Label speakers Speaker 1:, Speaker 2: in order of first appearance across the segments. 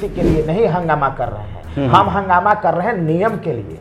Speaker 1: के लिए नहीं हंगामा कर रहे हैं, हम हंगामा कर रहे हैं नियम के लिए।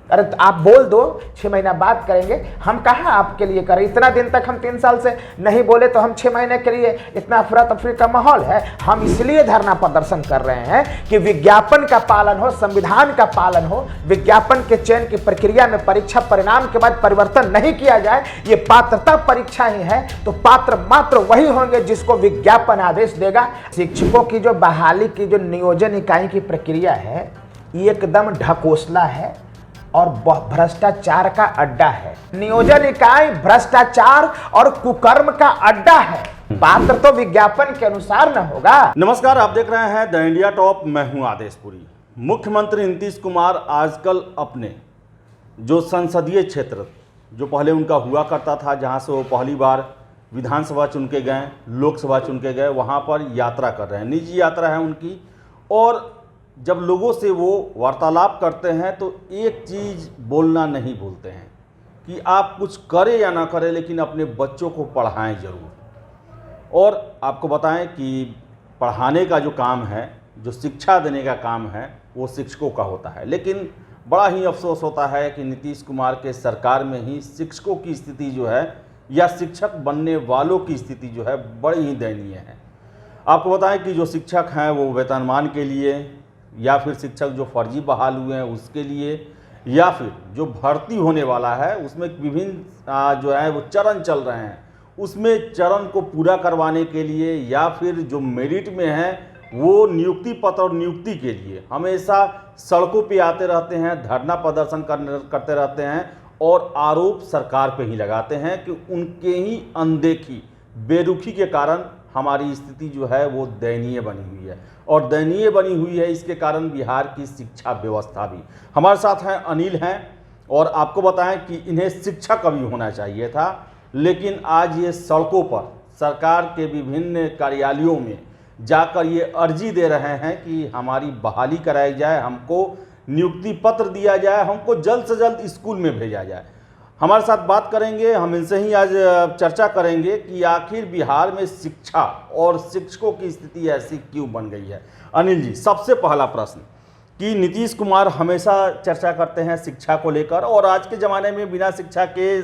Speaker 1: अरे तो आप बोल दो 6 महीना बाद करेंगे, हम कहाँ आपके लिए करें? इतना दिन तक हम 3 साल से नहीं बोले तो हम 6 महीने के लिए इतना अफरा तफरी का माहौल है। हम इसलिए धरना प्रदर्शन कर रहे हैं कि विज्ञापन का पालन हो, संविधान का पालन हो, विज्ञापन के चयन की प्रक्रिया में परीक्षा परिणाम के बाद परिवर्तन नहीं किया जाए। ये पात्रता परीक्षा ही है, तो पात्र मात्र वही होंगे जिसको विज्ञापन आदेश देगा। शिक्षकों की जो बहाली की जो नियोजन इकाई की प्रक्रिया है, ये एकदम ढकोसला है और भ्रष्टाचार का अड्डा है। नियोजन इकाई भ्रष्टाचार और कुकर्म का अड्डा है। पात्र तो विज्ञापन के अनुसार न होगा।
Speaker 2: नमस्कार, आप देख रहे हैं द इंडिया टॉप। मैं हूं आदेशपुरी। मुख्यमंत्री नीतीश कुमार आजकल अपने जो संसदीय क्षेत्र जो पहले उनका हुआ करता था, जहां से वो पहली बार विधानसभा चुन के गए, लोकसभा चुन के गए, वहां पर यात्रा कर रहे हैं। निजी यात्रा है उनकी। और जब लोगों से वो वार्तालाप करते हैं तो एक चीज़ बोलना नहीं भूलते हैं कि आप कुछ करें या ना करें, लेकिन अपने बच्चों को पढ़ाएं ज़रूर। और आपको बताएं कि पढ़ाने का जो काम है, जो शिक्षा देने का काम है, वो शिक्षकों का होता है। लेकिन बड़ा ही अफसोस होता है कि नीतीश कुमार के सरकार में ही शिक्षकों की स्थिति जो है, या शिक्षक बनने वालों की स्थिति जो है, बड़ी ही दयनीय है। आपको बताएं कि जो शिक्षक हैं वो वेतनमान के लिए, या फिर शिक्षक जो फर्जी बहाल हुए हैं उसके लिए, या फिर जो भर्ती होने वाला है उसमें विभिन्न जो है वो चरण चल रहे हैं, उसमें चरण को पूरा करवाने के लिए, या फिर जो मेरिट में है वो नियुक्ति पत्र और नियुक्ति के लिए हमेशा सड़कों पे आते रहते हैं, धरना प्रदर्शन करते रहते हैं और आरोप सरकार पे ही लगाते हैं कि उनके ही अनदेखी, बेरुखी के कारण हमारी स्थिति जो है वो दयनीय बनी हुई है। और दयनीय बनी हुई है इसके कारण बिहार की शिक्षा व्यवस्था भी। हमारे साथ हैं अनिल हैं, और आपको बताएं कि इन्हें शिक्षक अभी होना चाहिए था, लेकिन आज ये सड़कों पर सरकार के विभिन्न कार्यालयों में जाकर ये अर्जी दे रहे हैं कि हमारी बहाली कराई जाए, हमको नियुक्ति पत्र दिया जाए, हमको जल्द से जल्द स्कूल में भेजा जाए। हमारे साथ बात करेंगे, हम इनसे ही आज चर्चा करेंगे कि आखिर बिहार में शिक्षा और शिक्षकों की स्थिति ऐसी क्यों बन गई है। अनिल जी, सबसे पहला प्रश्न कि नीतीश कुमार हमेशा चर्चा करते हैं शिक्षा को लेकर, और आज के ज़माने में बिना शिक्षा के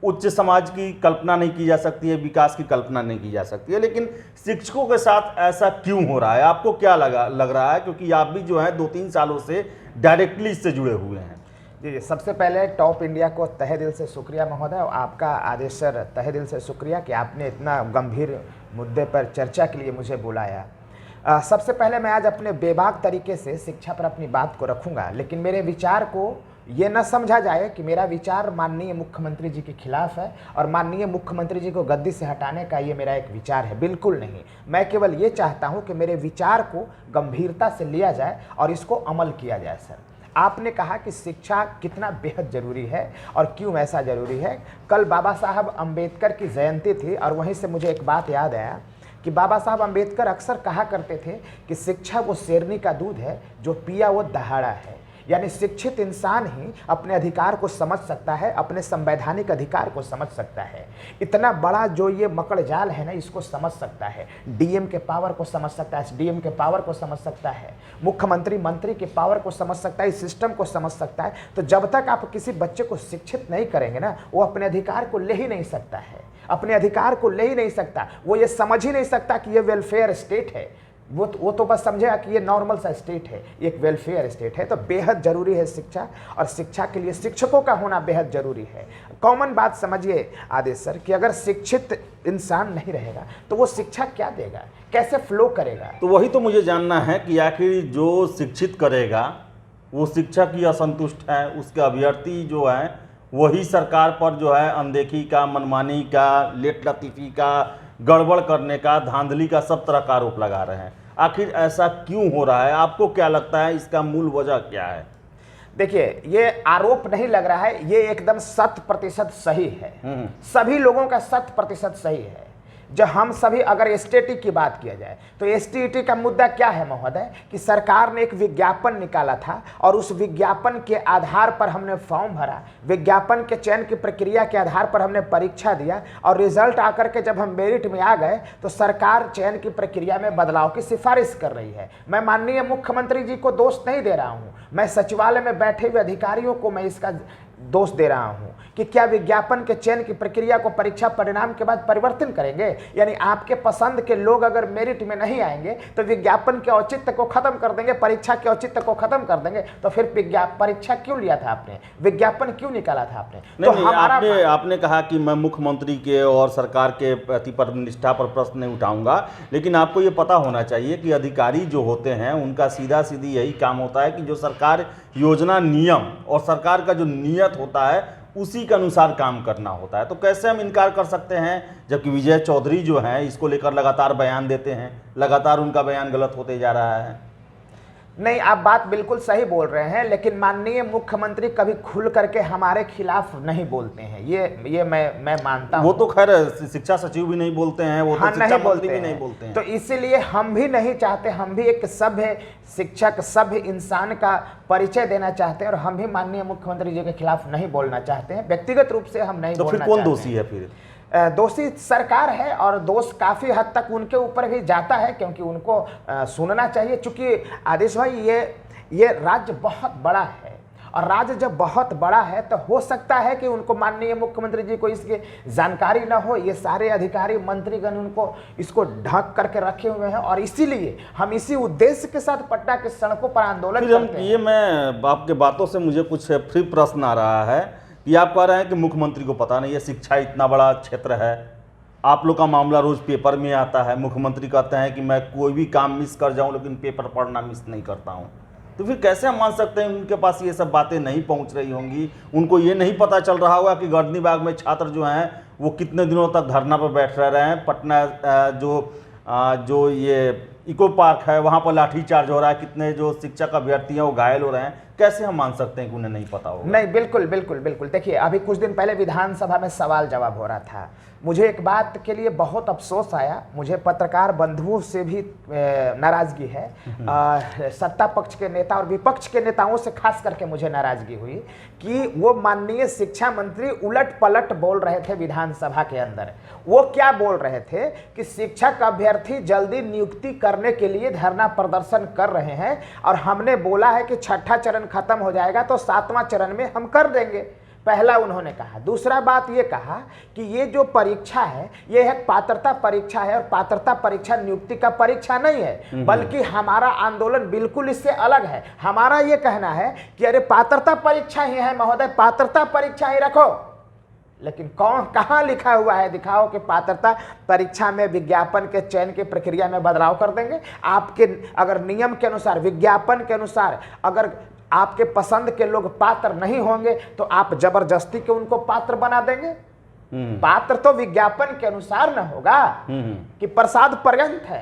Speaker 2: उच्च समाज की कल्पना नहीं की जा सकती है, विकास की कल्पना नहीं की जा सकती है। लेकिन शिक्षकों के साथ ऐसा क्यों हो रहा है, आपको क्या लग रहा है? क्योंकि आप भी जो है 2-3 सालों से डायरेक्टली इससे जुड़े हुए हैं।
Speaker 1: जी, सबसे पहले टॉप इंडिया को तहे दिल से शुक्रिया महोदय, और आपका आदेश सर तहे दिल से शुक्रिया कि आपने इतना गंभीर मुद्दे पर चर्चा के लिए मुझे बुलाया। सबसे पहले मैं आज अपने बेबाक तरीके से शिक्षा पर अपनी बात को रखूंगा, लेकिन मेरे विचार को ये न समझा जाए कि मेरा विचार माननीय मुख्यमंत्री जी के खिलाफ है और माननीय मुख्यमंत्री जी को गद्दी से हटाने का ये मेरा एक विचार है। बिल्कुल नहीं, मैं केवल ये चाहता हूँ कि मेरे विचार को गंभीरता से लिया जाए और इसको अमल किया जाए। सर, आपने कहा कि शिक्षा कितना बेहद ज़रूरी है और क्यों ऐसा ज़रूरी है। कल बाबा साहब अम्बेडकर की जयंती थी, और वहीं से मुझे एक बात याद आया कि बाबा साहब अम्बेडकर अक्सर कहा करते थे कि शिक्षा वो शेरनी का दूध है जो पिया वो दहाड़ा है। यानी शिक्षित इंसान ही अपने अधिकार को समझ सकता है, अपने संवैधानिक अधिकार को समझ सकता है। इतना बड़ा जो ये मकड़ जाल है ना, इसको समझ सकता है। डीएम के पावर को समझ सकता है, एसडीएम के पावर को समझ सकता है, मुख्यमंत्री मंत्री के पावर को समझ सकता है, इस सिस्टम को समझ सकता है। तो जब तक आप किसी बच्चे को शिक्षित नहीं करेंगे ना, वो अपने अधिकार को ले ही नहीं सकता है, अपने अधिकार को ले ही नहीं सकता। वो ये समझ ही नहीं सकता कि ये वेलफेयर स्टेट है। वो तो बस समझेगा कि ये नॉर्मल सा स्टेट है, एक वेलफेयर स्टेट है। तो बेहद ज़रूरी है शिक्षा, और शिक्षा के लिए शिक्षकों का होना बेहद ज़रूरी है। कॉमन बात समझिए आदेश सर कि अगर शिक्षित इंसान नहीं रहेगा तो वो शिक्षा क्या देगा, कैसे फ्लो करेगा?
Speaker 2: तो वही तो मुझे जानना है कि आखिर जो शिक्षित करेगा वो शिक्षक ही असंतुष्ट है, उसके अभ्यर्थी जो है वही सरकार पर जो है अनदेखी का, मनमानी का, लेट लतीफ़ी का, गड़बड़ करने का, धांधली का, सब तरह का आरोप लगा रहे हैं। आखिर ऐसा क्यों हो रहा है? आपको क्या लगता है इसका मूल वजह क्या है?
Speaker 1: देखिए, ये आरोप नहीं लग रहा है, ये एकदम 100% सही है। सभी लोगों का 100% सही है। जो हम सभी, अगर एसटीईटी की बात किया जाए तो एसटीईटी का मुद्दा क्या है महोदय, कि सरकार ने एक विज्ञापन निकाला था और उस विज्ञापन के आधार पर हमने फॉर्म भरा, विज्ञापन के चयन की प्रक्रिया के आधार पर हमने परीक्षा दिया और रिजल्ट आकर के जब हम मेरिट में आ गए तो सरकार चयन की प्रक्रिया में बदलाव की सिफारिश कर रही है। मैं माननीय मुख्यमंत्री जी को दोष नहीं दे रहा हूं, मैं सचिवालय में बैठे हुए अधिकारियों को मैं इसका दोष दे रहा हूं कि क्या विज्ञापन के चयन की प्रक्रिया को परीक्षा परिणाम के बाद परिवर्तन करेंगे? यानी आपके पसंद के लोग अगर मेरिट में नहीं आएंगे तो विज्ञापन के औचित्य को खत्म कर देंगे, परीक्षा के औचित्य को खत्म कर देंगे। तो फिर परीक्षा क्यों लिया था आपने, विज्ञापन क्यों निकाला था आपने?
Speaker 2: नहीं, तो नहीं, आपने कहा कि मैं मुख्यमंत्री के और सरकार के प्रति पर निष्ठा पर प्रश्न नहीं उठाऊंगा, लेकिन आपको ये पता होना चाहिए कि अधिकारी जो होते हैं उनका सीधा सीधी यही काम होता है कि जो सरकार योजना, नियम और सरकार का जो नियत होता है उसी के अनुसार काम करना होता है। तो कैसे हम इनकार कर सकते हैं, जबकि विजय चौधरी जो हैं इसको लेकर लगातार बयान देते हैं, लगातार उनका बयान गलत होते जा रहा है।
Speaker 1: नहीं, आप बात बिल्कुल सही बोल रहे हैं, लेकिन माननीय मुख्यमंत्री कभी खुल करके हमारे खिलाफ नहीं बोलते हैं, ये मैं मानता हूं।
Speaker 2: वो तो खैर शिक्षा सचिव भी नहीं बोलते हैं, वो तो शिक्षा मंत्री भी नहीं बोलते हैं।
Speaker 1: तो इसीलिए हम भी नहीं चाहते, हम भी एक सभ्य शिक्षक, सभ्य इंसान का परिचय देना चाहते हैं और हम भी माननीय मुख्यमंत्री जी के खिलाफ नहीं बोलना चाहते हैं, व्यक्तिगत रूप से हम नहीं बोलना चाहते।
Speaker 2: तो फिर कौन दोषी है? फिर
Speaker 1: दोषी सरकार है और दोष काफ़ी हद तक उनके ऊपर भी जाता है, क्योंकि उनको सुनना चाहिए। चूंकि आदेश भाई ये राज्य बहुत बड़ा है और राज्य जब बहुत बड़ा है तो हो सकता है कि उनको माननीय मुख्यमंत्री जी को इसकी जानकारी न हो। ये सारे अधिकारी मंत्रीगण उनको इसको ढक करके रखे हुए हैं और इसीलिए हम इसी उद्देश्य के साथ पटना के सड़कों पर आंदोलन करते हैं।
Speaker 2: ये मैं आपके बातों से मुझे कुछ फ्री प्रश्न आ रहा है कि आप कह रहे हैं कि मुख्यमंत्री को पता नहीं है, शिक्षा इतना बड़ा क्षेत्र है, आप लोग का मामला रोज पेपर में आता है, मुख्यमंत्री कहते हैं कि मैं कोई भी काम मिस कर जाऊं लेकिन पेपर पढ़ना मिस नहीं करता हूं। तो फिर कैसे हम मान सकते हैं उनके पास ये सब बातें नहीं पहुंच रही होंगी? उनको ये नहीं पता चल रहा होगा कि गर्दनी बाग में छात्र जो हैं वो कितने दिनों तक धरना पर बैठ रहे हैं, पटना जो ये इको पार्क है वहाँ पर लाठीचार्ज हो रहा है, कितने जो शिक्षक अभ्यर्थी हैं वो घायल हो रहे हैं। कैसे हम मान सकते हैं कि उन्हें नहीं पता होगा?
Speaker 1: नहीं, बिल्कुल बिल्कुल बिल्कुल। देखिए, अभी कुछ दिन पहले विधानसभा में सवाल जवाब हो रहा था, मुझे एक बात के लिए बहुत अफसोस आया, मुझे पत्रकार बंधुओं से भी नाराज़गी है, सत्ता पक्ष के नेता और विपक्ष के नेताओं से खास करके मुझे नाराज़गी हुई कि वो माननीय शिक्षा मंत्री उलट पलट बोल रहे थे विधानसभा के अंदर। वो क्या बोल रहे थे कि शिक्षक अभ्यर्थी जल्दी नियुक्ति करने के लिए धरना प्रदर्शन कर रहे हैं और हमने बोला है कि छठा चरण खत्म हो जाएगा तो सातवां चरण में हम कर देंगे। पहला उन्होंने कहा। दूसरा बात ये कहा कि ये जो परीक्षा है ये एक पात्रता परीक्षा है और पात्रता परीक्षा नियुक्ति का परीक्षा नहीं है, बल्कि हमारा आंदोलन बिल्कुल इससे अलग है। हमारा ये कहना है कि अरे पात्रता परीक्षा ही है महोदय, पात्रता परीक्षा ही रखो, लेकिन कहाँ लिखा हुआ है? दिखाओ कि पात्रता परीक्षा में विज्ञापन के चयन की प्रक्रिया में बदलाव कर देंगे। आपके अगर नियम के अनुसार, विज्ञापन के अनुसार अगर आपके पसंद के लोग पात्र नहीं होंगे तो आप जबरदस्ती के उनको पात्र बना देंगे? पात्र तो विज्ञापन के अनुसार न होगा कि प्रसाद पर्यंत है,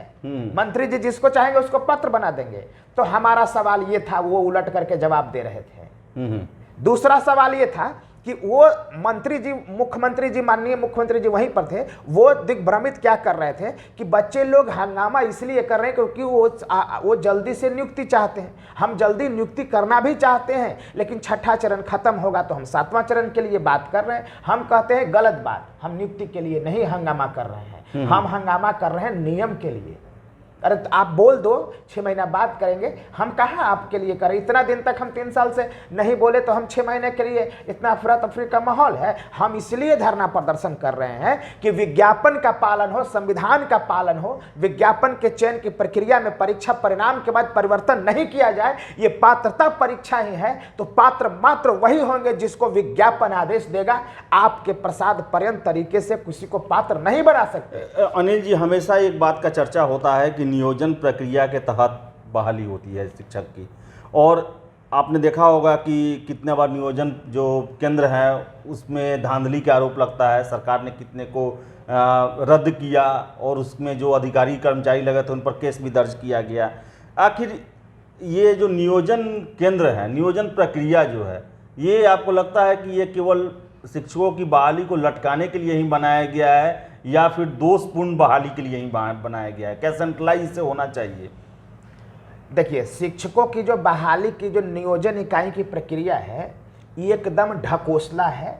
Speaker 1: मंत्री जी जिसको चाहेंगे उसको पात्र बना देंगे। तो हमारा सवाल ये था, वो उलट करके जवाब दे रहे थे। दूसरा सवाल ये था कि वो मंत्री जी, मुख्यमंत्री जी, माननीय मुख्यमंत्री जी वहीं पर थे, वो दिग्भ्रमित क्या कर रहे थे कि बच्चे लोग हंगामा इसलिए कर रहे हैं क्योंकि वो जल्दी से नियुक्ति चाहते हैं। हम जल्दी नियुक्ति करना भी चाहते हैं, लेकिन छठा चरण खत्म होगा तो हम सातवां चरण के लिए बात कर रहे हैं। हम कहते हैं गलत बात, हम नियुक्ति के लिए नहीं हंगामा कर रहे हैं, हम हंगामा कर रहे हैं नियम के लिए। अरे आप बोल दो 6 महीना बाद करेंगे, हम कहाँ आपके लिए करें? इतना दिन तक हम 3 साल से नहीं बोले तो हम 6 महीने के लिए इतना अफरा तफरी का माहौल है। हम इसलिए धरना प्रदर्शन कर रहे हैं कि विज्ञापन का पालन हो, संविधान का पालन हो, विज्ञापन के चयन की प्रक्रिया में परीक्षा परिणाम के बाद परिवर्तन नहीं किया जाए। ये पात्रता परीक्षा ही है, तो पात्र मात्र वही होंगे जिसको विज्ञापन आदेश देगा। आपके प्रसाद पर्यंत तरीके से किसी को पात्र नहीं बना सकते।
Speaker 2: अनिल जी, हमेशा एक बात का चर्चा होता है कि नियोजन प्रक्रिया के तहत बहाली होती है शिक्षक की, और आपने देखा होगा कि कितने बार नियोजन जो केंद्र है उसमें धांधली का आरोप लगता है, सरकार ने कितने को रद्द किया और उसमें जो अधिकारी कर्मचारी लगे थे उन पर केस भी दर्ज किया गया। आखिर ये जो नियोजन केंद्र है, नियोजन प्रक्रिया जो है, ये आपको लगता है कि ये केवल शिक्षकों की बहाली को लटकाने के लिए ही बनाया गया है, या फिर दोषपूर्ण बहाली के लिए ही बनाया गया है? क्या सेंट्रलाइज से होना चाहिए?
Speaker 1: देखिए, शिक्षकों की जो बहाली की जो नियोजन इकाई की प्रक्रिया है, ये एकदम ढकोसला है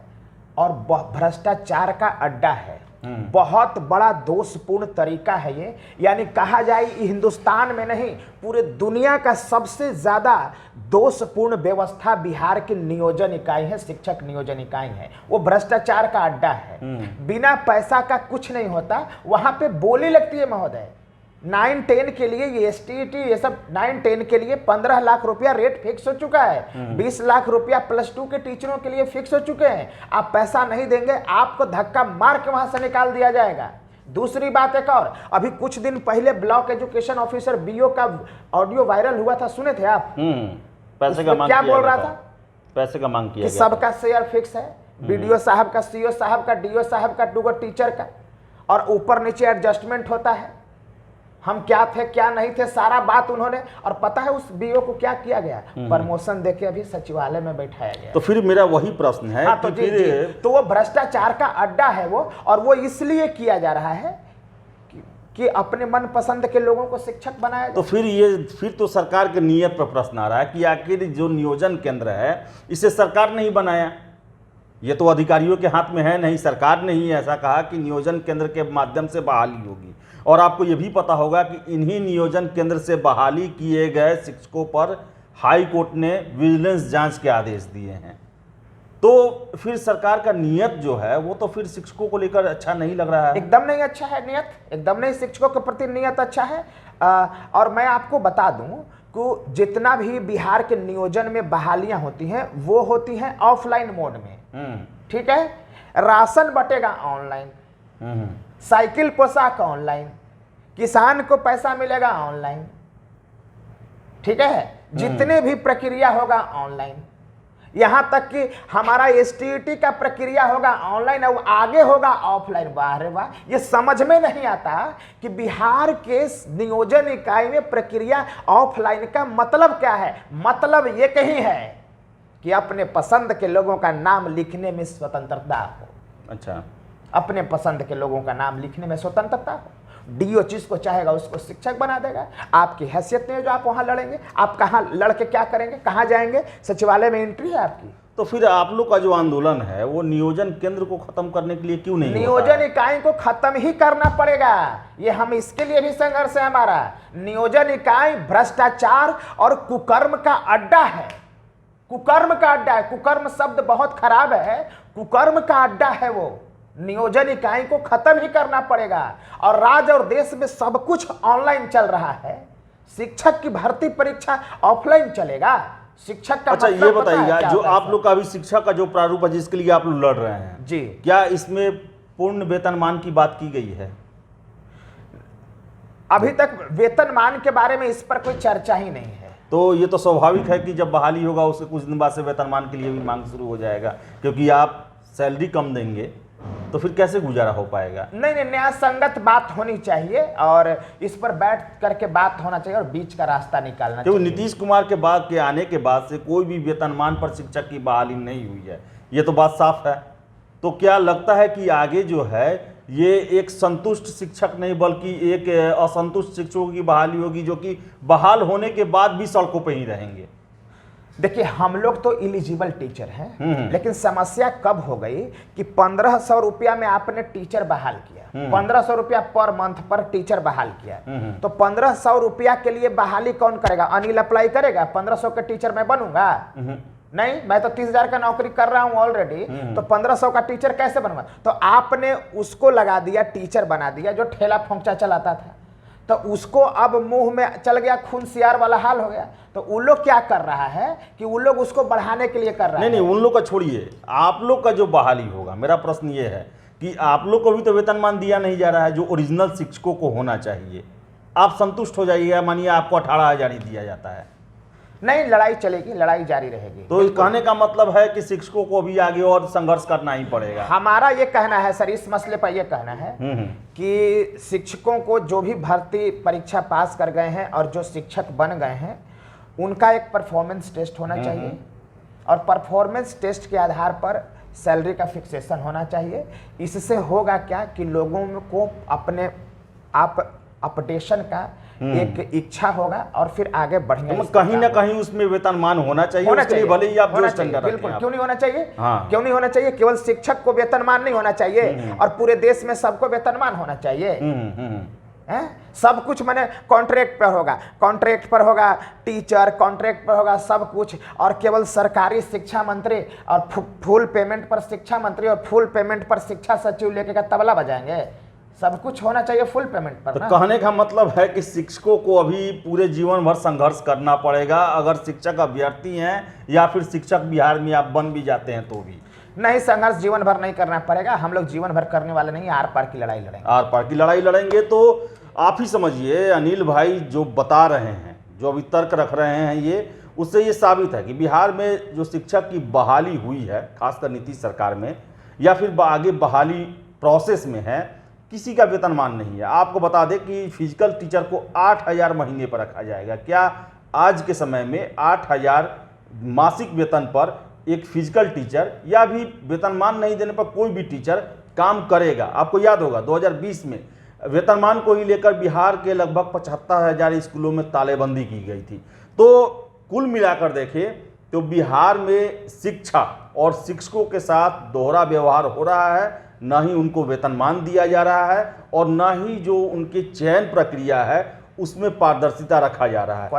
Speaker 1: और भ्रष्टाचार का अड्डा है। बहुत बड़ा दोषपूर्ण तरीका है ये। यानी कहा जाए हिंदुस्तान में नहीं, पूरे दुनिया का सबसे ज्यादा दोषपूर्ण व्यवस्था बिहार की नियोजन इकाई है, शिक्षक नियोजन इकाई है। वो भ्रष्टाचार का अड्डा है। बिना पैसा का कुछ नहीं होता, वहां पे बोली लगती है महोदय। 9-10 के लिए ये STT ये सब 9-10 के लिए 15 लाख रुपया रेट फिक्स हो चुका है। 20 लाख रुपया +2 के टीचरों के लिए फिक्स हो चुके हैं। आप पैसा नहीं देंगे, आपको धक्का मार के वहां से निकाल दिया जाएगा। दूसरी बात एक और, अभी कुछ दिन पहले ब्लॉक एजुकेशन ऑफिसर BO का ऑडियो वायरल हुआ था, सुने थे आप?
Speaker 2: पैसे का मांग
Speaker 1: क्या बोल रहा था?
Speaker 2: पैसे का मांग किया
Speaker 1: कि सबका शेयर फिक्स है, BDO साहब का, CO साहब का, DO साहब का, 2 टीचर का, और ऊपर नीचे एडजस्टमेंट होता है। हम क्या थे क्या नहीं थे सारा बात उन्होंने, और पता है उस BO को क्या किया गया? प्रमोशन देके अभी सचिवालय में बैठाया गया।
Speaker 2: तो फिर मेरा वही प्रश्न है
Speaker 1: तो
Speaker 2: कि फिर
Speaker 1: तो वो भ्रष्टाचार का अड्डा है वो, और वो इसलिए किया जा रहा है कि अपने मन पसंद के लोगों को शिक्षक बनाया।
Speaker 2: तो फिर तो सरकार के नियत पर प्रश्न आ रहा है कि आखिर जो नियोजन केंद्र है इसे सरकार नहीं बनाया, ये तो अधिकारियों के हाथ में है नहीं। सरकार ने ही ऐसा कहा कि नियोजन केंद्र के माध्यम से बहाली होगी, और आपको ये भी पता होगा कि इन्हीं नियोजन केंद्र से बहाली किए गए शिक्षकों पर हाई कोर्ट ने विजिलेंस जांच के आदेश दिए हैं। तो फिर सरकार का नियत जो है वो तो फिर शिक्षकों को लेकर अच्छा नहीं लग रहा है।
Speaker 1: एकदम नहीं अच्छा है नियत, एकदम नहीं शिक्षकों के प्रति नियत अच्छा है। और मैं आपको बता दूं कि जितना भी बिहार के नियोजन में बहालियां होती हैं वो होती हैं ऑफलाइन मोड में। ठीक है, राशन बटेगा ऑनलाइन, साइकिल पोशाक ऑनलाइन, किसान को पैसा मिलेगा ऑनलाइन, ठीक है, जितने भी प्रक्रिया होगा ऑनलाइन, यहां तक कि हमारा STT का प्रक्रिया होगा ऑनलाइन और आगे होगा ऑफलाइन। वाह रे वाह, ये समझ में नहीं आता कि बिहार के नियोजन इकाई में प्रक्रिया ऑफलाइन का मतलब क्या है। मतलब ये कहीं है कि अपने पसंद के लोगों का नाम लिखने में स्वतंत्रता हो।
Speaker 2: अच्छा,
Speaker 1: अपने पसंद के लोगों का नाम लिखने में स्वतंत्रता हो। DO जिसको चाहेगा उसको शिक्षक बना देगा। आपकी हैसियत नहीं है जो आप वहां लड़ेंगे। आप कहां लड़ के क्या करेंगे, कहां जाएंगे? सचिवालय में एंट्री है आपकी।
Speaker 2: तो फिर आप लोग का जो आंदोलन है वो नियोजन केंद्र को खत्म करने के लिए क्यों नहीं
Speaker 1: नियोजन इकाई को खत्म ही करना पड़ेगा। ये हम इसके लिए भी संघर्ष है हमारा। नियोजन इकाई भ्रष्टाचार और कुकर्म का अड्डा है। कुकर्म का अड्डा है। कुकर्म शब्द बहुत खराब है, कुकर्म का अड्डा है वो। नियोजन इकाई को खत्म ही करना पड़ेगा। और राज्य और देश में सब कुछ ऑनलाइन चल रहा है, शिक्षक की भर्ती परीक्षा ऑफलाइन चलेगा। शिक्षक का
Speaker 2: अच्छा, ये बताइएगा जो आप लोग का अभी शिक्षा का जो प्रारूप है जिसके लिए आप लोग लड़ रहे हैं
Speaker 1: जी,
Speaker 2: क्या इसमें पूर्ण वेतनमान की बात की गई है?
Speaker 1: अभी तक वेतनमान के बारे में इस पर कोई चर्चा ही नहीं है।
Speaker 2: तो ये तो स्वाभाविक है कि जब बहाली होगा उसके कुछ दिन बाद से वेतनमान के लिए भी मांग शुरू हो जाएगा, क्योंकि आप सैलरी कम देंगे तो फिर कैसे गुजारा हो पाएगा?
Speaker 1: नहीं, न्याय संगत बात होनी चाहिए और इस पर बैठ करके बात होना चाहिए और बीच का रास्ता निकालना चाहिए।
Speaker 2: क्योंकि नीतीश कुमार के आने के बाद से कोई भी वेतनमान पर शिक्षक की बहाली नहीं हुई है, ये तो बात साफ है। तो क्या लगता है कि आगे जो है ये एक संतुष्ट शिक्षक नहीं बल्कि एक असंतुष्ट शिक्षकों की बहाली होगी, जो कि बहाल होने के बाद भी सड़कों पर ही रहेंगे?
Speaker 1: देखिए, हम लोग तो इलिजिबल टीचर हैं, लेकिन समस्या कब हो गई कि 1500 रुपया में आपने टीचर बहाल किया, 1500 रुपया पर मंथ पर टीचर बहाल किया, तो 1500 रुपया के लिए बहाली कौन करेगा? अनिल अप्लाई करेगा? 1500 का टीचर मैं बनूंगा? नहीं, मैं तो 30,000 का नौकरी कर रहा हूं ऑलरेडी, तो 1500 का टीचर कैसे बनूंगा? तो आपने उसको लगा दिया, टीचर बना दिया जो ठेला फोंचा चलाता था, तो उसको अब मुंह में चल गया, खून सियार वाला हाल हो गया। तो उन लोग क्या कर रहा है कि उन लोग उसको बढ़ाने के लिए कर रहा है।
Speaker 2: नहीं, उन लोग का छोड़िए, आप लोग का जो बहाली होगा, मेरा प्रश्न ये है कि आप लोग को भी तो वेतनमान दिया नहीं जा रहा है जो ओरिजिनल शिक्षकों को होना चाहिए। आप संतुष्ट हो जाइएगा, मानिए आपको 18,000 ही दिया जाता है।
Speaker 1: नहीं, लड़ाई चलेगी, लड़ाई जारी रहेगी।
Speaker 2: तो कहने का मतलब है कि शिक्षकों को भी आगे और संघर्ष करना ही पड़ेगा।
Speaker 1: हमारा ये कहना है सर, इस मसले पर यह कहना है कि शिक्षकों को जो भी भर्ती परीक्षा पास कर गए हैं और जो शिक्षक बन गए हैं उनका एक परफॉर्मेंस टेस्ट होना चाहिए, और परफॉर्मेंस टेस्ट के आधार पर सैलरी का फिक्सेशन होना चाहिए। इससे होगा क्या कि लोगों को अपने आप अपडेशन का एक इच्छा होगा और फिर आगे बढ़ेंगे।
Speaker 2: तो कहीं ना कहीं उसमें वेतनमान होना चाहिए, उसके लिए भले ही आप जो स्टैंडर्ड रखें।
Speaker 1: बिल्कुल, क्यों नहीं होना चाहिए?
Speaker 2: हाँ।
Speaker 1: क्यों नहीं होना चाहिए? केवल शिक्षक को वेतनमान नहीं होना चाहिए और पूरे देश में सबको वेतनमान होना चाहिए। सब कुछ मैंने कॉन्ट्रैक्ट पर होगा, कॉन्ट्रैक्ट पर होगा टीचर, कॉन्ट्रैक्ट पर होगा सब कुछ, और केवल सरकारी शिक्षा मंत्री और फुल पेमेंट पर शिक्षा मंत्री और फुल पेमेंट पर शिक्षा सचिव लेके तबला बजाएंगे। सब कुछ होना चाहिए फुल पेमेंट पर।
Speaker 2: तो कहने का मतलब है कि शिक्षकों को अभी पूरे जीवन भर संघर्ष करना पड़ेगा, अगर शिक्षक अभ्यर्थी हैं या फिर शिक्षक बिहार में आप बन भी जाते हैं तो भी
Speaker 1: नहीं। संघर्ष जीवन भर नहीं करना पड़ेगा, हम लोग जीवन भर करने वाले नहीं, आर पार की लड़ाई लड़ेंगे।
Speaker 2: आर पार की लड़ाई लड़ेंगे। तो आप ही समझिए, अनिल भाई जो बता रहे हैं, जो अभी तर्क रख रहे हैं, ये उससे ये साबित है कि बिहार में जो शिक्षक की बहाली हुई है, खासकर नीतीश सरकार में, या फिर आगे बहाली प्रोसेस में है, किसी का वेतनमान नहीं है। आपको बता दें कि फिजिकल टीचर को 8,000 महीने पर रखा जाएगा। क्या आज के समय में 8,000 मासिक वेतन पर एक फिजिकल टीचर या भी वेतनमान नहीं देने पर कोई भी टीचर काम करेगा? आपको याद होगा 2020 में वेतनमान को ही लेकर बिहार के लगभग 75,000 स्कूलों में तालेबंदी की गई थी। तो कुल मिलाकर देखें तो बिहार में शिक्षा और शिक्षकों के साथ दोहरा व्यवहार हो रहा है, ना ही उनको वेतनमान दिया जा रहा है और ना ही जो उनकी चयन प्रक्रिया है उसमें पारदर्शिता रखा जा रहा है।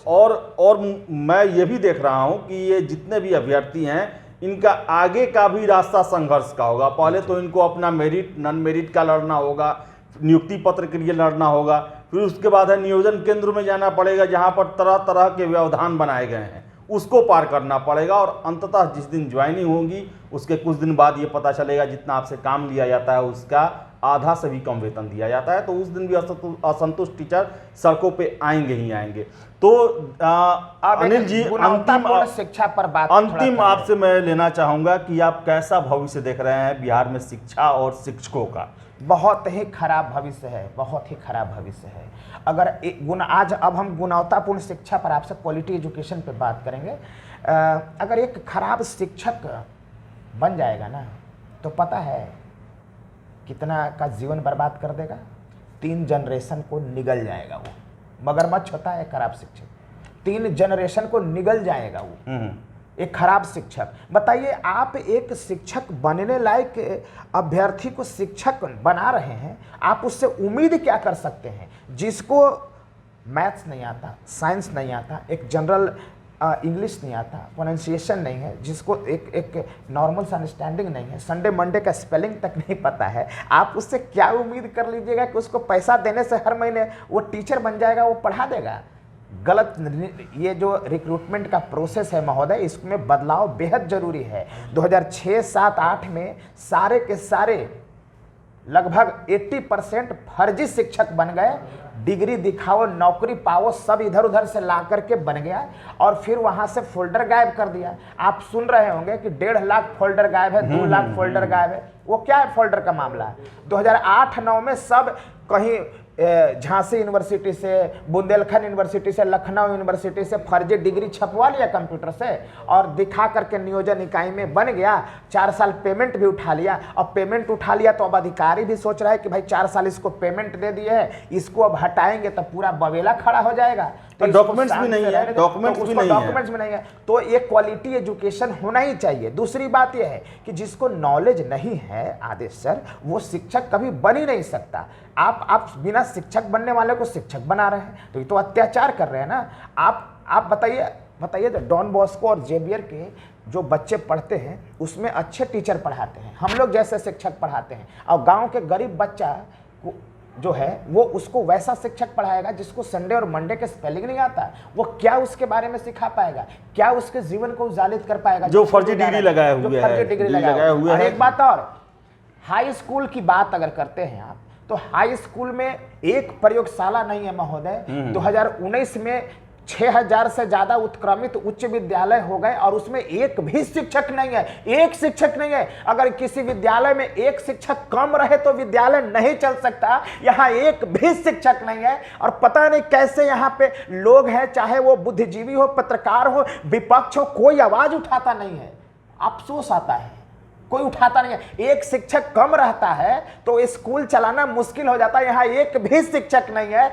Speaker 2: और मैं ये भी देख रहा हूँ कि ये जितने भी अभ्यर्थी हैं, इनका आगे का भी रास्ता संघर्ष का होगा। पहले तो इनको अपना मेरिट नॉन मेरिट का लड़ना होगा, नियुक्ति पत्र के लिए लड़ना होगा, फिर उसके बाद है नियोजन केंद्र में जाना पड़ेगा जहाँ पर तरह तरह के व्यवधान बनाए गए हैं, उसको पार करना पड़ेगा। और अंततः जिस दिन ज्वाइनिंग होगी उसके कुछ दिन बाद ये पता चलेगा जितना आपसे काम लिया जाता है उसका आधा से भी कम वेतन दिया जाता है। तो उस दिन भी असंतुष्ट टीचर सड़कों पे आएंगे ही आएंगे। तो अनिल जी, अंतिम
Speaker 1: शिक्षा पर बात,
Speaker 2: अंतिम आपसे मैं लेना चाहूँगा कि आप कैसा भविष्य देख रहे हैं बिहार में शिक्षा और शिक्षकों का?
Speaker 1: बहुत ही खराब भविष्य है, बहुत ही खराब भविष्य है। अगर आज अब हम गुणवत्तापूर्ण शिक्षा पर आपसे क्वालिटी एजुकेशन पे बात करेंगे। अगर एक खराब शिक्षक बन जाएगा ना तो पता है कितना का जीवन बर्बाद कर देगा। 3 जनरेशन को निगल जाएगा वो। मगरमच्छ होता है खराब शिक्षक, 3 जनरेशन को निगल जाएगा वो एक खराब शिक्षक। बताइए, आप एक शिक्षक बनने लायक अभ्यर्थी को शिक्षक बना रहे हैं, आप उससे उम्मीद क्या कर सकते हैं? जिसको मैथ्स नहीं आता, साइंस नहीं आता, एक जनरल इंग्लिश नहीं आता, प्रोनाउंसिएशन नहीं है, जिसको एक नॉर्मल सा अंडरस्टैंडिंग नहीं है, संडे मंडे का स्पेलिंग तक नहीं पता है, आप उससे क्या उम्मीद कर लीजिएगा कि उसको पैसा देने से हर महीने वो टीचर बन जाएगा, वो पढ़ा देगा? गलत। ये जो रिक्रूटमेंट का प्रोसेस है महोदय, इसमें बदलाव बेहद जरूरी है। 2006, 7, 8 में सारे के सारे लगभग 80% फर्जी शिक्षक बन गए। डिग्री दिखाओ, नौकरी पाओ, सब इधर उधर से ला करके बन गया और फिर वहां से फोल्डर गायब कर दिया। आप सुन रहे होंगे कि 1.5 लाख फोल्डर गायब है, 2 लाख फोल्डर गायब है। वो क्या है फोल्डर का मामला? 2008-9 में सब कहीं झांसी यूनिवर्सिटी से, बुंदेलखंड यूनिवर्सिटी से, लखनऊ यूनिवर्सिटी से फर्जी डिग्री छपवा लिया कंप्यूटर से और दिखा करके नियोजन इकाई में बन गया। 4 साल पेमेंट भी उठा लिया। अब पेमेंट उठा लिया तो अब अधिकारी भी सोच रहा है कि भाई 4 साल इसको पेमेंट दे दिए है, इसको अब हटाएंगे तो पूरा बवेला खड़ा हो जाएगा। तो
Speaker 2: डॉक्यूमेंट्स भी नहीं है, डॉक्यूमेंट्स
Speaker 1: भी नहीं है। तो एक क्वालिटी एजुकेशन होना ही चाहिए। दूसरी बात यह है कि जिसको नॉलेज नहीं है आदेश सर, वो शिक्षक कभी बन ही नहीं सकता। आप बिना शिक्षक बनने वाले को शिक्षक बना रहे हैं तो ये तो अत्याचार कर रहे हैं ना। आप बताइए तो डॉन बॉस्को और जेवियर के जो बच्चे पढ़ते हैं उसमें अच्छे टीचर पढ़ाते हैं, हम लोग जैसे शिक्षक पढ़ाते हैं, और गांव के गरीब बच्चा को जो है वो उसको वैसा शिक्षक पढ़ाएगा जिसको संडे और मंडे के स्पेलिंग नहीं आता। वो क्या उसके बारे में सिखा पाएगा? क्या उसके जीवन को उजालित कर पाएगा?
Speaker 2: जो फर्जी डिग्री लगाए हुए हैं।
Speaker 1: एक बात और, हाई स्कूल की बात अगर करते हैं आप, तो हाई स्कूल में एक प्रयोगशाला नहीं है महोदय। 2019 में 6000 से ज्यादा उत्क्रमित उच्च विद्यालय हो गए और उसमें एक भी शिक्षक नहीं है, एक शिक्षक नहीं है। अगर किसी विद्यालय में एक शिक्षक कम रहे तो विद्यालय नहीं चल सकता। यहाँ एक भी शिक्षक नहीं है और पता नहीं कैसे यहाँ पे लोग हैं, चाहे वो बुद्धिजीवी हो, पत्रकार हो, विपक्ष हो, कोई आवाज उठाता नहीं है। अफसोस आता है, कोई उठाता नहीं है। एक शिक्षक कम रहता है तो स्कूल चलाना मुश्किल हो जाता है। यहाँ एक भी शिक्षक नहीं है,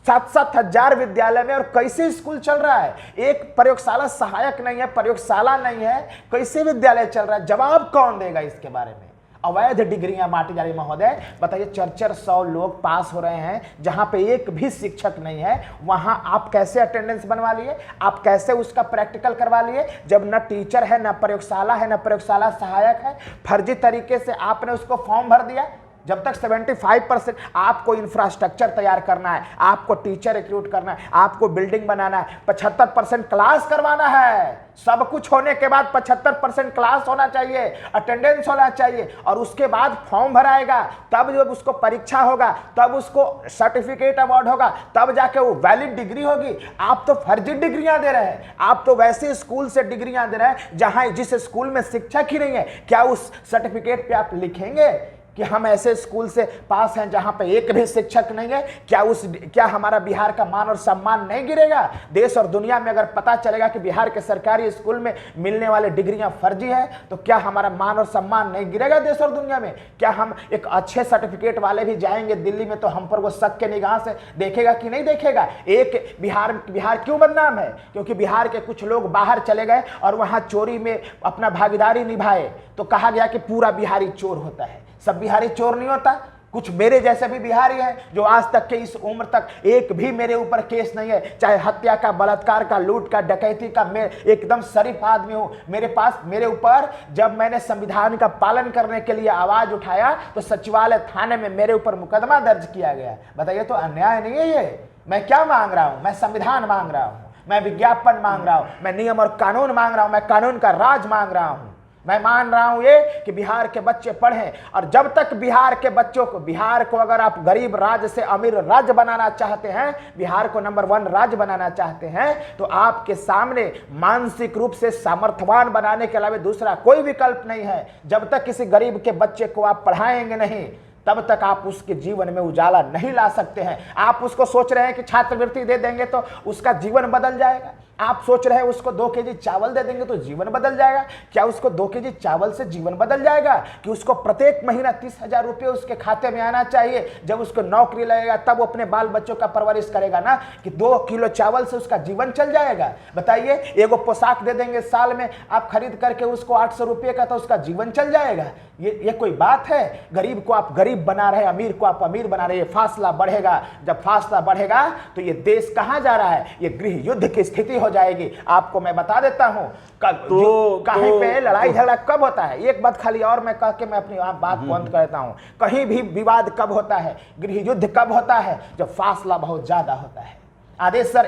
Speaker 1: 7-7 हजार विद्यालय में, और कैसे स्कूल चल रहा है? एक प्रयोगशाला सहायक नहीं है, प्रयोगशाला नहीं है, कैसे विद्यालय चल रहा है? जवाब कौन देगा इसके बारे में? अवैध डिग्रियां बांटी जा रही महोदय। बताइए, 400 लोग पास हो रहे हैं, जहां पे एक भी शिक्षक नहीं है, वहां आप कैसे अटेंडेंस बनवा लिए? आप कैसे उसका प्रैक्टिकल करवा लिए? जब न टीचर है, न प्रयोगशाला है, न प्रयोगशाला सहायक है, फर्जी तरीके से आपने उसको फॉर्म भर दिया। जब तक 75% आपको इंफ्रास्ट्रक्चर तैयार करना है, आपको टीचर रिक्रूट करना है, आपको बिल्डिंग बनाना है, 75% क्लास करवाना है। सब कुछ होने के बाद 75% क्लास होना चाहिए, अटेंडेंस होना चाहिए, और उसके बाद फॉर्म भराएगा, तब जब उसको परीक्षा होगा, तब उसको सर्टिफिकेट अवार्ड होगा, तब जाके वो वैलिड डिग्री होगी। आप तो फर्जी डिग्रियां दे रहे हैं। आप तो वैसे स्कूल से डिग्रियां दे रहे हैं जहां जिस स्कूल में शिक्षक ही नहीं है। क्या उस सर्टिफिकेट पे आप लिखेंगे कि हम ऐसे स्कूल से पास हैं जहां पे एक भी शिक्षक नहीं है? क्या हमारा बिहार का मान और सम्मान नहीं गिरेगा? देश और दुनिया में अगर पता चलेगा कि बिहार के सरकारी स्कूल में मिलने वाले डिग्रियां फर्जी है, तो क्या हमारा मान और सम्मान नहीं गिरेगा देश और दुनिया में? क्या हम एक अच्छे सर्टिफिकेट वाले भी जाएंगे दिल्ली में तो हम पर वो शक के निगाह से देखेगा कि नहीं देखेगा? एक बिहार क्यों बदनाम है? क्योंकि बिहार के कुछ लोग बाहर चले गए और वहां चोरी में अपना भागीदारी निभाए, तो कहा गया कि पूरा बिहारी चोर होता है। सब बिहारी चोर नहीं होता। कुछ मेरे जैसे भी बिहारी हैं जो आज तक के इस उम्र तक एक भी मेरे ऊपर केस नहीं है, चाहे हत्या का, बलात्कार का, लूट का, डकैती का। मैं एकदम शरीफ आदमी हूं। मेरे ऊपर जब मैंने संविधान का पालन करने के लिए आवाज उठाया तो सचिवालय थाने में मेरे ऊपर मुकदमा दर्ज किया गया। बताइए, तो अन्याय नहीं है ये? मैं क्या मांग रहा हूं? मैं संविधान मांग रहा हूं, मैं विज्ञापन मांग रहा हूं, मैं नियम और कानून मांग रहा हूं, मैं कानून का राज मांग रहा हूं। मैं मान रहा हूं ये कि बिहार के बच्चे पढ़ें, और जब तक बिहार के बच्चों को, बिहार को अगर आप गरीब राज्य से अमीर राज्य बनाना चाहते हैं, बिहार को नंबर 1 राज्य बनाना चाहते हैं, तो आपके सामने मानसिक रूप से सामर्थ्यवान बनाने के अलावा दूसरा कोई विकल्प नहीं है। जब तक किसी गरीब के बच्चे को आप पढ़ाएंगे नहीं, तब तक आप उसके जीवन में उजाला नहीं ला सकते हैं। आप उसको सोच रहे हैं कि छात्रवृत्ति दे देंगे तो उसका जीवन बदल जाएगा। आप सोच रहे हैं उसको 2 केजी चावल दे देंगे तो जीवन बदल जाएगा। क्या उसको 2 केजी चावल से जीवन बदल जाएगा? कि उसको प्रत्येक महीना 30,000 रुपये उसके खाते में आना चाहिए, जब उसको नौकरी लगेगा तब वो अपने बाल बच्चों का परवरिश करेगा ना, कि 2 किलो चावल से उसका जीवन चल जाएगा? बताइए, एगो पोशाक दे देंगे साल में आप खरीद करके उसको 800 रुपये का, तो उसका जीवन चल जाएगा? ये कोई बात है? गरीब को आप गरीब बना रहे हैं, अमीर को आप अमीर बना रहे हैं। फासला बढ़ेगा, जब फासला बढ़ेगा तो ये देश कहां जा रहा है? ये गृह युद्ध की स्थिति हो जाएगी। आपको मैं बता देता हूं कहीं पे लड़ाई झगड़ा कब होता है। एक बात खाली और मैं कह के मैं अपनी बात बंद करता हूं। कहीं भी विवाद कब होता है, गृह युद्ध कब होता है? जब फासला बहुत ज्यादा होता है। आदेश सर,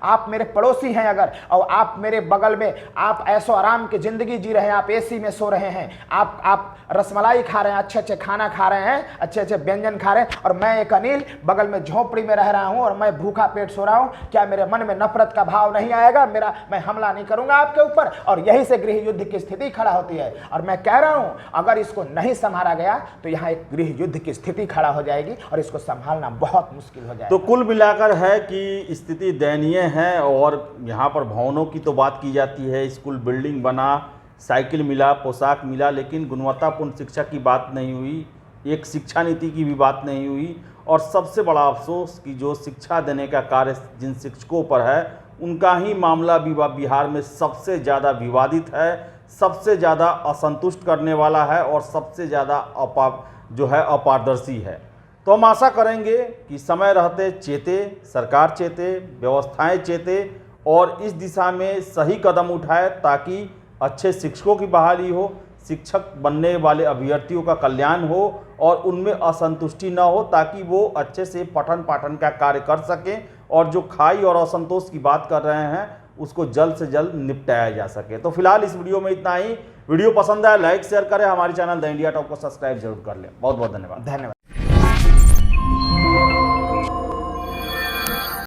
Speaker 1: आप मेरे पड़ोसी हैं अगर, और आप मेरे बगल में आप ऐसो आराम की जिंदगी जी रहे हैं, आप एसी में सो रहे हैं, आप रसमलाई खा रहे हैं, अच्छे खाना खा रहे हैं, अच्छे व्यंजन खा रहे हैं, और मैं एक अनिल बगल में झोपड़ी में रह रहा हूं और मैं भूखा पेट सो रहा हूं, क्या मेरे मन में नफरत का भाव नहीं आएगा? मैं हमला नहीं करूंगा आपके ऊपर? और यही से गृह युद्ध की स्थिति खड़ा होती है। और मैं कह रहा हूं, अगर इसको नहीं संभाला गया तो यहाँ एक गृह युद्ध की स्थिति खड़ा हो जाएगी और इसको संभालना बहुत मुश्किल हो जाएगा।
Speaker 2: तो कुल मिलाकर है कि स्थिति दयनीय है, और यहाँ पर भवनों की तो बात की जाती है, स्कूल बिल्डिंग बना, साइकिल मिला, पोशाक मिला, लेकिन गुणवत्तापूर्ण शिक्षा की बात नहीं हुई, एक शिक्षा नीति की भी बात नहीं हुई। और सबसे बड़ा अफसोस कि जो शिक्षा देने का कार्य जिन शिक्षकों पर है, उनका ही मामला बिहार में सबसे ज़्यादा विवादित है, सबसे ज़्यादा असंतुष्ट करने वाला है, और सबसे ज़्यादा अपारदर्शी है। तो हम आशा करेंगे कि समय रहते चेते, सरकार चेते, व्यवस्थाएं चेते और इस दिशा में सही कदम उठाए, ताकि अच्छे शिक्षकों की बहाली हो, शिक्षक बनने वाले अभ्यर्थियों का कल्याण हो और उनमें असंतुष्टि न हो, ताकि वो अच्छे से पठन पाठन का कार्य कर सकें, और जो खाई और असंतोष की बात कर रहे हैं उसको जल्द से जल्द निपटाया जा सके। तो फिलहाल इस वीडियो में इतना ही। वीडियो पसंद आया लाइक शेयर करें, हमारे चैनल द इंडिया टॉप को सब्सक्राइब जरूर कर लें। बहुत बहुत धन्यवाद।